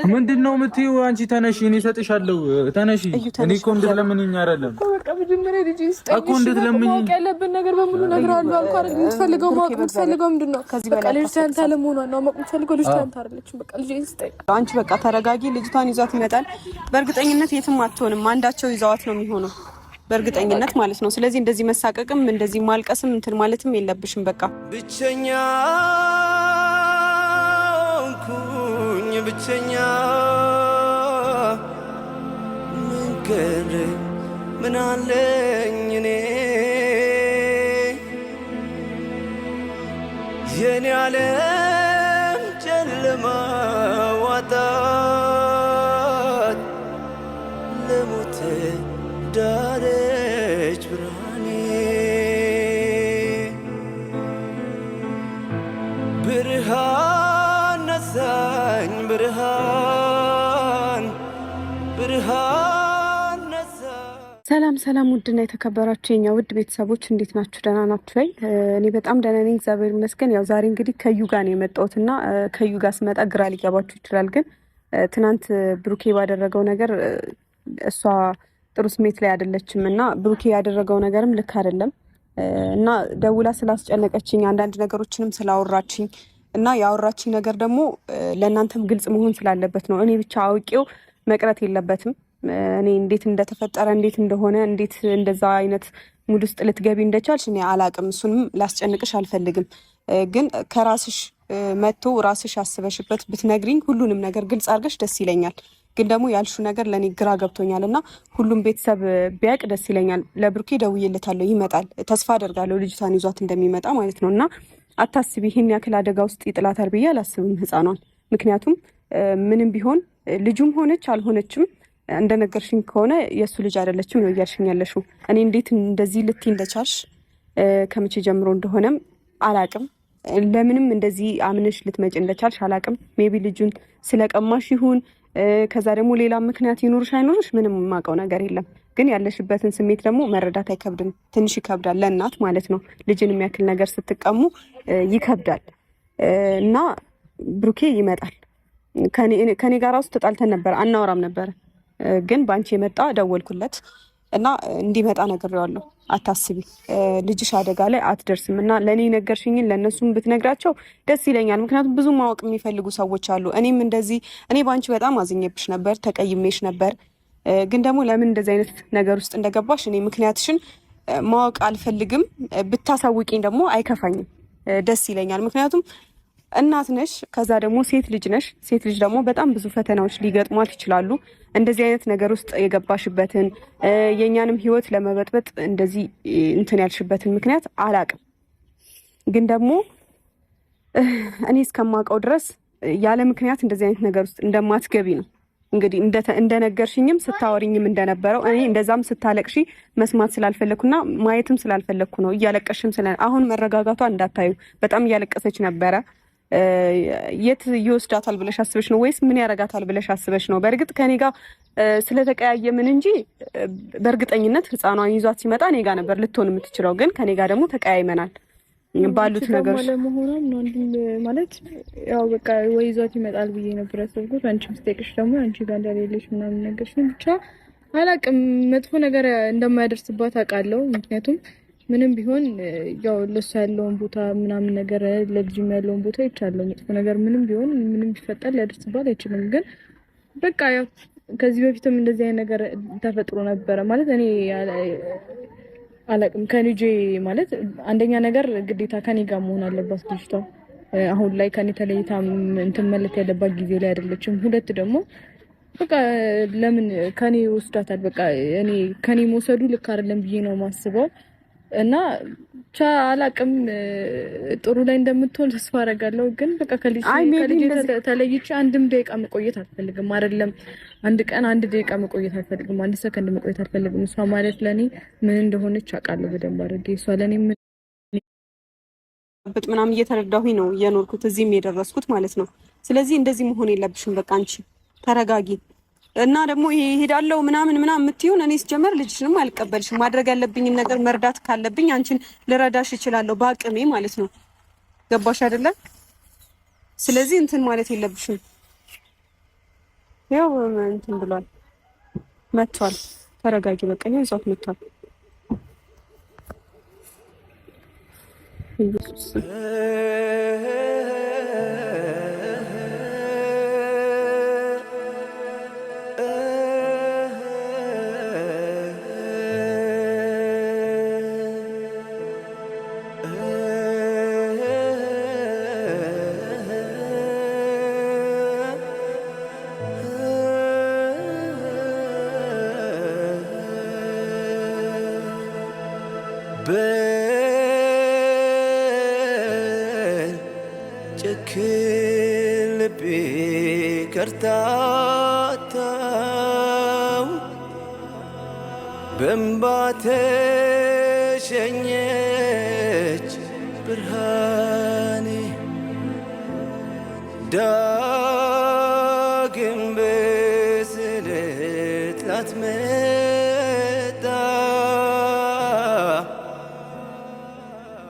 ምንድነው የምትይው አንቺ? ተነሺ፣ እኔ እሰጥሻለሁ። ተነሺ። እኔ እኮ እንድትለምንኝ አይደለም በቃ መጀመሪያ ልጅ ይስጠኝ እኮ እንድትለምኝ። ማወቅ ያለብን ነገር በሙሉ እነግርሃለሁ አልኩህ አይደል? የምትፈልገው ማወቅ የምትፈልገው ምንድነው? በቃ ልጅቷ አንተ አለመሆኗን ነው ማወቅ የምትፈልገው። ልጅቷ አንተ አይደለችም። በቃ ልጅ ይስጠኝ። አንቺ በቃ ተረጋጊ። ልጅቷን ይዟት ይመጣል። በእርግጠኝነት የትም አትሆንም። አንዳቸው ይዘዋት ነው የሚሆነው በእርግጠኝነት ማለት ነው። ስለዚህ እንደዚህ መሳቀቅም እንደዚህ ማልቀስም እንትን ማለትም የለብሽም። በቃ ብቸኛ ብቸኛ መንገድ ምን አለኝ እኔ የኔ ዓለም ጨለማ ዋጣት ለሞት ዳረች ብርሃኔ ብርሃን ነሳኝ ብርሃን ነሳኝ። ሰላም ሰላም፣ ውድና የተከበራችሁ የኛ ውድ ቤተሰቦች እንዴት ናችሁ? ደህና ናችሁ ወይ? እኔ በጣም ደህና ነኝ፣ እግዚአብሔር ይመስገን። ያው ዛሬ እንግዲህ ከዩ ጋር ነው የመጣሁትና ከዩ ጋር ስመጣ ግራ ሊገባችሁ ይችላል። ግን ትናንት ብሩኬ ባደረገው ነገር እሷ ጥሩ ስሜት ላይ አይደለችም እና ብሩኬ ያደረገው ነገርም ልክ አይደለም እና ደውላ ስላስጨነቀችኝ አንዳንድ ነገሮችንም ስላወራችኝ እና ያወራችኝ ነገር ደግሞ ለእናንተም ግልጽ መሆን ስላለበት ነው። እኔ ብቻ አውቄው መቅረት የለበትም። እኔ እንዴት እንደተፈጠረ እንዴት እንደሆነ እንዴት እንደዛ አይነት ሙድ ውስጥ ልትገቢ እንደቻልሽ እኔ አላቅም። እሱንም ላስጨንቅሽ አልፈልግም። ግን ከራስሽ መጥቶ ራስሽ አስበሽበት ብትነግሪኝ ሁሉንም ነገር ግልጽ አድርገሽ ደስ ይለኛል። ግን ደግሞ ያልሹ ነገር ለእኔ ግራ ገብቶኛል እና ሁሉም ቤተሰብ ቢያቅ ደስ ይለኛል። ለብሩኬ ደውዬለታለሁ፣ ይመጣል። ተስፋ አደርጋለሁ ልጅቷን ይዟት እንደሚመጣ ማለት ነው። እና አታስቢ፣ ይህን ያክል አደጋ ውስጥ ይጥላታል ብዬ አላስብም ህፃኗን። ምክንያቱም ምንም ቢሆን ልጁም ሆነች አልሆነችም እንደነገርሽኝ ከሆነ የእሱ ልጅ አይደለችም ነው እያልሽኝ ያለሽው። እኔ እንዴት እንደዚህ ልትይ እንደቻልሽ ከመቼ ጀምሮ እንደሆነም አላቅም። ለምንም እንደዚህ አምነሽ ልትመጪ እንደቻልሽ አላቅም። ሜቢ ልጁን ስለቀማሽ ይሁን ከዛ ደግሞ ሌላ ምክንያት ይኖርሽ አይኖርሽ ምንም የማውቀው ነገር የለም። ግን ያለሽበትን ስሜት ደግሞ መረዳት አይከብድም? ትንሽ ይከብዳል፣ ለእናት ማለት ነው። ልጅን የሚያክል ነገር ስትቀሙ ይከብዳል። እና ብሩኬ ይመጣል። ከኔ ጋር ራሱ ተጣልተን ነበር፣ አናወራም ነበረ። ግን በአንቺ የመጣ ደወልኩለት እና እንዲመጣ ነግሬዋለሁ። አታስቢ፣ ልጅሽ አደጋ ላይ አትደርስም እና ለእኔ ነገርሽኝን ለእነሱም ብትነግራቸው ደስ ይለኛል። ምክንያቱም ብዙ ማወቅ የሚፈልጉ ሰዎች አሉ። እኔም እንደዚህ እኔ በአንቺ በጣም አዝኜብሽ ነበር፣ ተቀይሜሽ ነበር። ግን ደግሞ ለምን እንደዚህ አይነት ነገር ውስጥ እንደገባሽ እኔ ምክንያትሽን ማወቅ አልፈልግም። ብታሳውቂኝ ደግሞ አይከፋኝም፣ ደስ ይለኛል። ምክንያቱም እናት ነሽ፣ ከዛ ደግሞ ሴት ልጅ ነሽ። ሴት ልጅ ደግሞ በጣም ብዙ ፈተናዎች ሊገጥሟት ይችላሉ። እንደዚህ አይነት ነገር ውስጥ የገባሽበትን የእኛንም ህይወት ለመበጥበጥ እንደዚህ እንትን ያልሽበትን ምክንያት አላቅም። ግን ደግሞ እኔ እስከማውቀው ድረስ ያለ ምክንያት እንደዚህ አይነት ነገር ውስጥ እንደማትገቢ ነው እንግዲህ እንደነገርሽኝም ስታወሪኝም እንደነበረው። እኔ እንደዛም ስታለቅሺ መስማት ስላልፈለኩና ማየትም ስላልፈለኩ ነው። እያለቀሽም አሁን መረጋጋቷ እንዳታዩ በጣም እያለቀሰች ነበረ። የት ይወስዳታል ብለሽ አስበሽ ነው ወይስ ምን ያረጋታል ብለሽ አስበሽ ነው? በእርግጥ ከኔ ጋር ስለተቀያየምን እንጂ በእርግጠኝነት ህፃኗን ይዟት ሲመጣ እኔ ጋር ነበር ልትሆን የምትችለው። ግን ከኔ ጋር ደግሞ ተቀያይመናል ባሉት ነገሮች ማለት ያው በቃ ወይ ይዟት ይመጣል ብዬ ነበር ያሰብኩት። አንቺ ምስቴክሽ ደግሞ አንቺ ጋር እንደሌለሽ ምናምን ነገርሽ ብቻ አላቅም። መጥፎ ነገር እንደማያደርስባት አውቃለሁ። ምክንያቱም ምንም ቢሆን ያው ለሷ ያለውን ቦታ ምናምን ነገር ለልጅም ያለውን ቦታ ይቻላል። መጥፎ ነገር ምንም ቢሆን ምንም ቢፈጠር ሊያደርስባት አይችልም። ግን በቃ ያው ከዚህ በፊትም እንደዚህ አይነት ነገር ተፈጥሮ ነበረ ማለት እኔ አላቅም። ከልጄ ማለት አንደኛ ነገር ግዴታ ከኔ ጋር መሆን አለባት ልጅቷ። አሁን ላይ ከኔ ተለይታ እንትን ማለት ያለባት ጊዜ ላይ አይደለችም። ሁለት ደግሞ በቃ ለምን ከኔ ወስዳታል? በቃ እኔ ከኔ መውሰዱ ልክ አይደለም ብዬ ነው ማስበው። እና ብቻ አላቅም፣ ጥሩ ላይ እንደምትሆን ተስፋ አደርጋለሁ። ግን በቃ ከልጄ ተለይቼ አንድም ደቂቃ መቆየት አልፈልግም። አይደለም አንድ ቀን አንድ ደቂቃ መቆየት አልፈልግም። አንድ ሰከንድ መቆየት አልፈልግም። እሷ ማለት ለኔ ምን እንደሆነች አውቃለሁ በደንብ አድርጌ። እሷ ለኔ ምናምን እየተረዳሁኝ ነው እየኖርኩት እዚህም የደረስኩት ማለት ነው። ስለዚህ እንደዚህ መሆን የለብሽም። በቃ አንቺ ተረጋጊ። እና ደግሞ ይሄ ሄዳለው ምናምን የምትይውን እኔ ስጀመር ልጅሽንም አልቀበልሽም። ማድረግ ያለብኝን ነገር መርዳት ካለብኝ አንቺን ልረዳሽ እችላለሁ በአቅሜ ማለት ነው። ገባሽ አይደለ? ስለዚህ እንትን ማለት የለብሽም። ያው እንትን ብሏል መጥቷል። ተረጋጊ በቃ ነው ይዟት መጥቷል። ኢየሱስ ጨክልቤ ከርታታው በእንባ ተሸኘች ብርሃኔ ዳግም በስለት ላትመጣ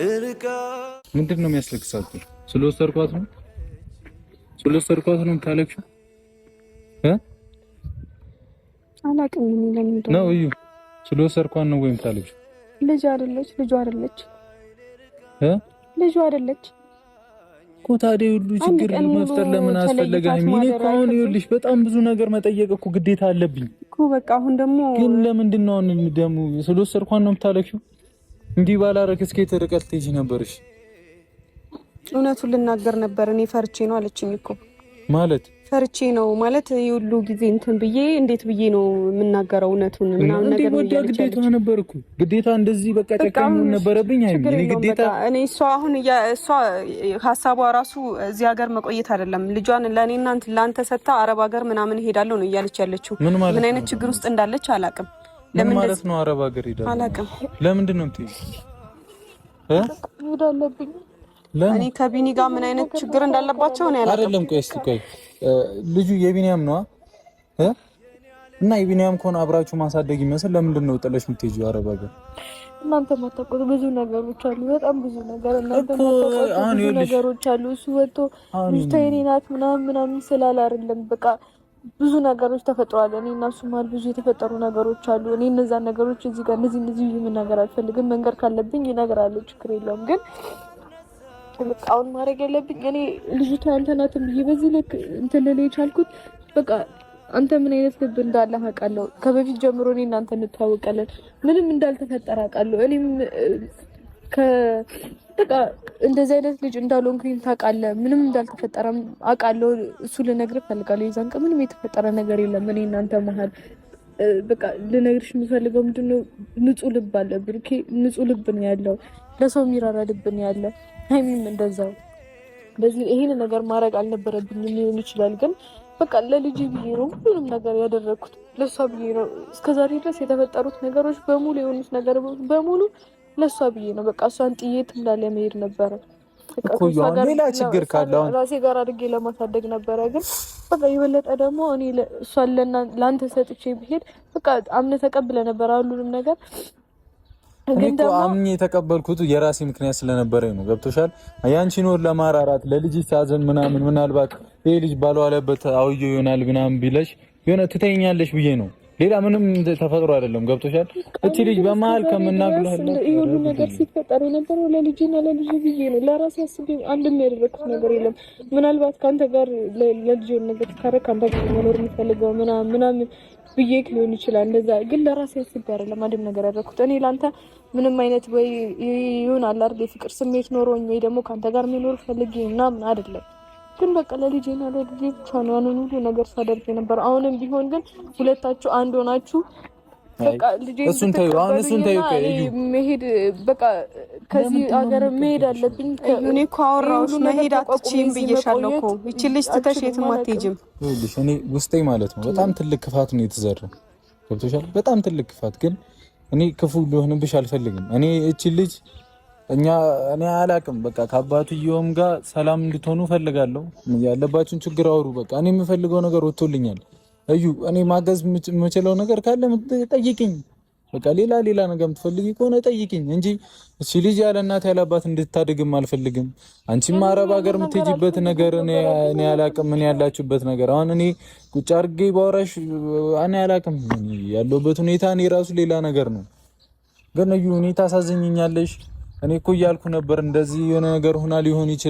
እርቃ ምንድን ነው የሚያስለቅሳችሁ? ስለወሰድኳት ነው የምታለቅሽው? አላውቅም ለምን ነው እዩ ስለወሰድኳት ነው ወይም የምታለቅሽው? ልጅ አይደለች ልጁ አይደለች እኮ። ታዲያ ሁሉ ችግር መፍጠር ለምን አስፈለገ? እኔ እኮ አሁን ይኸውልሽ በጣም ብዙ ነገር መጠየቅ እኮ ግዴታ አለብኝ እኮ። በቃ አሁን ደግሞ ግን ለምንድን ነው ደግሞ ስለወሰድኳት ነው የምታለቅሽው? እንዲህ ባላረክ እስከ ርቀት ትሄጂ ነበርሽ። እውነቱን ልናገር ነበር እኔ ፈርቼ ነው አለችኝ እኮ። ማለት ፈርቼ ነው ማለት የሁሉ ጊዜ እንትን ብዬ እንዴት ብዬ ነው የምናገረው እውነቱን ምናምን ነገር ነው። ግዴታ ነበር እኮ ግዴታ እንደዚህ በቃ ጨካኝ ነበረብኝ። እኔ ግዴታ እኔ እሷ አሁን እሷ ሀሳቧ ራሱ እዚህ ሀገር መቆየት አይደለም ልጇን ለኔና ለአንተ ሰጥታ አረብ ሀገር ምናምን ሄዳለሁ ነው እያለች ያለችው። ምን አይነት ችግር ውስጥ እንዳለች አላውቅም። ለምን ማለት ነው አረብ ሀገር ሄዳለሁ አላውቅም። ለምንድን ነው የምትይው? ሄዳለብኝ እኔ ከቢኒ ጋር ምን አይነት ችግር እንዳለባቸው ነው ያለው። አይደለም ቆይ ልጁ የቢኒያም ነው እና የቢኒያም ከሆነ አብራችሁ ማሳደግ ይመስል ለምንድን ነው ጥለሽ የምትሄጂው አረብ ሀገር? እናንተ ማታውቁት ብዙ ነገሮች አሉ፣ በጣም ብዙ ነገር እናንተ ማታውቁት ብዙ ነገሮች አሉ። እሱ ወጥቶ ልጅቷ የኔ ናት ምናምን ስላለ አይደለም በቃ ብዙ ነገሮች ተፈጥሯል። እኔ እና እሱ ማለት ብዙ የተፈጠሩ ነገሮች አሉ። እኔ እነዛን ነገሮች እዚህ ጋር እነዚህ ምን ነገር አልፈልግም። መንገር ካለብኝ እነግራለሁ፣ ችግር የለውም። ግን አሁን ማድረግ ያለብኝ እኔ ልጅቷ አንተ ናት ብዬ በዚህ ልክ እንትን ልል የቻልኩት በቃ አንተ ምን አይነት ልብ እንዳለ አውቃለሁ። ከበፊት ጀምሮ እኔ እናንተ እንተዋወቃለን። ምንም እንዳልተፈጠረ አውቃለሁ። እኔም በቃ እንደዚህ አይነት ልጅ እንዳልሆንኩኝ ታውቃለህ። ምንም እንዳልተፈጠረ አውቃለሁ። እሱ ልነግርህ እፈልጋለሁ። የዛን ቀን ምንም የተፈጠረ ነገር የለም እኔ እናንተ መሀል። በቃ ልነግርሽ የምፈልገው ምንድነው ንጹህ ልብ አለ ብሩኬ፣ ንጹህ ልብ ነው ያለው። ለሰው የሚራራ ልብ ነው ያለ። ሃይሚም እንደዛው። በዚህ ይሄን ነገር ማድረግ አልነበረብኝም ሊሆን ይችላል፣ ግን በቃ ለልጅ ብዬ ነው ሁሉንም ነገር ያደረኩት። ለሷ ብዬ ነው እስከዛሬ ድረስ የተፈጠሩት ነገሮች በሙሉ የሆኑት ነገር በሙሉ ለሷ ብዬ ነው። በቃ እሷን ጥዬት እንዳለ መሄድ ነበረ። እኮ ሌላ ችግር ካለ ራሴ ጋር አድርጌ ለማሳደግ ነበረ። ግን በቃ የበለጠ ደግሞ እኔ እሷን ለአንተ ሰጥቼ ብሄድ በቃ አምነህ ተቀብለህ ነበር ሁሉንም ነገር። እኔ እኮ አምኜ የተቀበልኩት የራሴ ምክንያት ስለነበረኝ ነው። ገብቶሻል? ያንቺን ወር ለማራራት ለልጅ ሳዘን ምናልባት ይሄ ልጅ ባልዋለበት አውዬ ይሆናል ምናምን ቢለሽ የሆነ ትተኛለሽ ብዬ ነው። ሌላ ምንም ተፈጥሮ አይደለም። ገብቶሻል? እቺ ልጅ በመሀል ከምናግልህለ ይሄ ሁሉ ነገር ሲፈጠር የነበረው ለልጅና ለልጅ ብዬ ነው። ለራሴ አስቤ አንድም ያደረኩት ነገር የለም። ምናልባት ካንተ ጋር ለልጅ ነገር ካረክ ካንተ ጋር መኖር የሚፈልገው ምናምን ብዬ ሊሆን ይችላል። እንደዛ ግን ለራሴ አስቤ አይደለም አንድም ነገር ያደረኩት። እኔ ላንተ ምንም አይነት ወይ ይሁን አላርግ የፍቅር ስሜት ኖሮኝ ወይ ደግሞ ካንተ ጋር መኖር ፈልጌ ምናምን አይደለም። ግን በቃ ለልጄና ለልጄ ብቻ ነው ያንን ሁሉ ነገር ሳደርግ ነበር። አሁንም ቢሆን ግን ሁለታችሁ አንድ ሆናችሁ በቃ ልጄ እሱን ተይው መሄድ በቃ ከዚህ ሀገር መሄድ አለብኝ። እኔ እኮ አወራሁሽ መሄድ አትችይም ብዬሻለሁ እኮ። ይቺ ልጅ ትተሽ የትም አትሄጂም። ይኸውልሽ እኔ ውስጤ ማለት ነው በጣም ትልቅ ክፋት ነው የተዘራው። ገብቶሻል? በጣም ትልቅ ክፋት። ግን እኔ ክፉ ሊሆንብሽ አልፈልግም። እኔ እቺ ልጅ እኔ አላቅም በቃ ከአባትየውም ጋር ሰላም እንድትሆኑ ፈልጋለሁ። ያለባችሁን ችግር አውሩ። በቃ እኔ የምፈልገው ነገር ወጥቶልኛል። እዩ እኔ ማገዝ የምችለው ነገር ካለ ጠይቂኝ። በቃ ሌላ ነገር የምትፈልጊ ከሆነ ጠይቂኝ እንጂ እሺ ልጅ ያለ እናት ያለ አባት እንድታድግም አልፈልግም። አንቺም አረብ ሀገር የምትሄጂበት ነገር እኔ አላቅም። ምን ያላችሁበት ነገር አሁን እኔ ቁጭ አድርጌ ባወራሽ እኔ አላቅም። ያለሁበት ሁኔታ እኔ ራሱ ሌላ ነገር ነው። ግን እዩ እኔ ታሳዝኝኛለሽ። እኔ እኮ እያልኩ ነበር እንደዚህ የሆነ ነገር ሆና ሊሆን ይችላል